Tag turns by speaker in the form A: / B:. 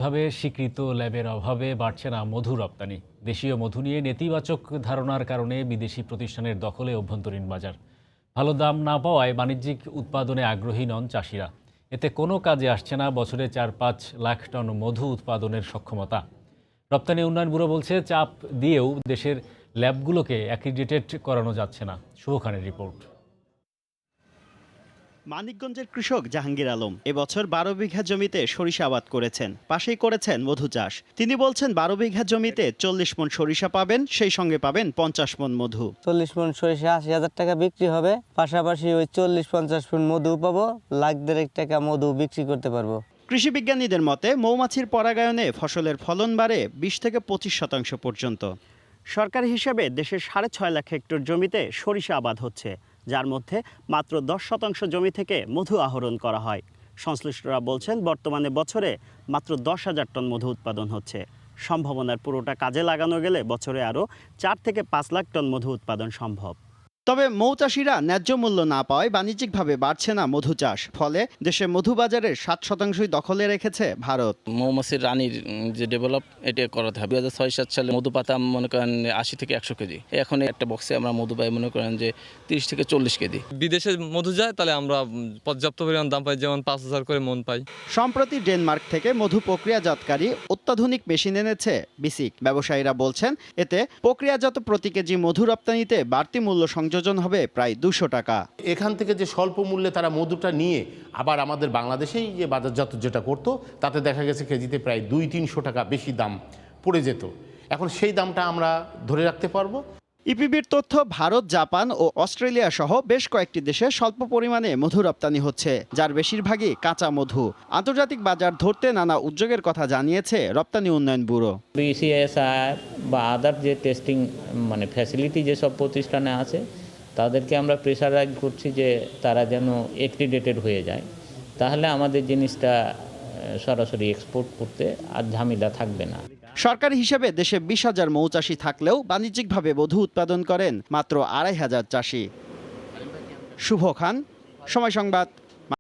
A: ভাবে স্বীকৃত ল্যাবের অভাবে বাড়ছে না মধু রপ্তানি। দেশীয় মধু নিয়ে নেতিবাচক ধারণার কারণে বিদেশি প্রতিষ্ঠানের দখলে অভ্যন্তরীণ বাজার। ভালো দাম না পাওয়ায় বাণিজ্যিক উৎপাদনে আগ্রহী নন চাষিরা। এতে কোনো কাজে আসছে না বছরে 4-5 লাখ টন মধু উৎপাদনের সক্ষমতা। রপ্তানি উন্নয়ন ব্যুরো বলছে, চাপ দিয়েও দেশের ল্যাবগুলোকে অ্যাক্রিডিটেড করানো যাচ্ছে না। শুভ খানের রিপোর্ট।
B: মানিকগঞ্জের কৃষক জাহাঙ্গীর আলম এবছর 12 বিঘা জমিতে সরিষা আবাদ করেছেন, পাশেই করেছেন মধু চাষ। তিনি বলছেন 12 বিঘা জমিতে 40 মণ সরিষা পাবেন, সেই সঙ্গে পাবেন 50 মণ মধু।
C: 40 মণ সরিষা 80,000 টাকা বিক্রি হবে, পাশাপাশি ওই 40-50 মণ মধু পাবো, লাখ দেড়েক টাকা মধু বিক্রি করতে পারবো।
B: কৃষি বিজ্ঞানীদের মতে মৌমাছির পরাগায়নে ফসলের ফলন বাড়ে 20 থেকে 25% পর্যন্ত। সরকারি হিসেবে দেশের 6.5 লাখ হেক্টর জমিতে সরিষা আবাদ হচ্ছে, যার মধ্যে মাত্র 10% জমি থেকে মধু আহরণ করা হয়। সংশ্লিষ্টরা বলছেন বর্তমানে বছরে মাত্র 10,000 টন মধু উৎপাদন হচ্ছে। সম্ভাবনার পুরোটা কাজে লাগানো গেলে বছরে আরও 4 থেকে 5 লাখ টন মধু উৎপাদন সম্ভব। তবে মৌচাষীরা ন্যায্য মূল্য না পাওয়ায় বাণিজ্যিকভাবে বাড়ছে না মধু চাষ। ফলে দেশে মধু বাজারের 60%ই দখলে রেখেছে ভারত।
D: মৌমাছির রানীর যে ডেভেলপ এটা করাতে হবে। 2006-7 সালে মধু পাতাম মনে করেন 80 থেকে 100 কেজি। এখন একটা বক্সে আমরা মধু পাই মনে করেন যে 30 থেকে 40 কেজি।
E: বিদেশে মধু যায় তাহলে আমরা পর্যাপ্ত পরিমাণ দাম পাই, যেমন 5,000 করে মন পাই।
B: সম্প্রতি ডেনমার্ক থেকে মধু প্রক্রিয়াজাতকারী অত্যাধুনিক মেশিন এনেছে বিসিক। ব্যবসায়ীরা বলছেন এতে প্রক্রিয়াজাত প্রতি কেজি মধু রপ্তানিতে বাড়তি মূল্য সংযোজন হবে প্রায় 200 টাকা।
F: এখান থেকে যে স্বল্প মূল্যে তারা মধুটা নিয়ে আবার আমাদের বাংলাদেশেই যে বাজারজাত যেটা করতো, তাতে দেখা গেছে কেজিতে প্রায় 200-300 টাকা বেশি দাম পড়ে যেত। এখন সেই দামটা আমরা ধরে রাখতে পারবো।
B: ইপিবির তথ্য, ভারত, জাপান ও অস্ট্রেলিয়া সহ বেশ কয়েকটি দেশে স্বল্প পরিমাণে মধু রপ্তানি হচ্ছে, যার বেশিরভাগই কাঁচা মধু। আন্তর্জাতিক বাজার ধরতে নানা উদ্যোগের কথা জানিয়েছে রপ্তানি উন্নয়ন ব্যুরো।
G: বিসিএসআর বা আদার যে টেস্টিং ফ্যাসিলিটি যেসব প্রতিষ্ঠানে আছে তাদেরকে আমরা প্রেসারাইজ করছি যে তারা যেন অ্যাক্রিডিটেড হয়ে যায়, তাহলে আমাদের জিনিসটা সরাসরি এক্সপোর্ট করতে আর ঝামেলা থাকবে না।
B: সরকারি হিসেবে দেশে 20,000 মৌচাষী থাকলেও বাণিজ্যিকভাবে মধু উৎপাদন করেন মাত্র 2,500 চাষি। শুভ খান, সময় সংবাদ,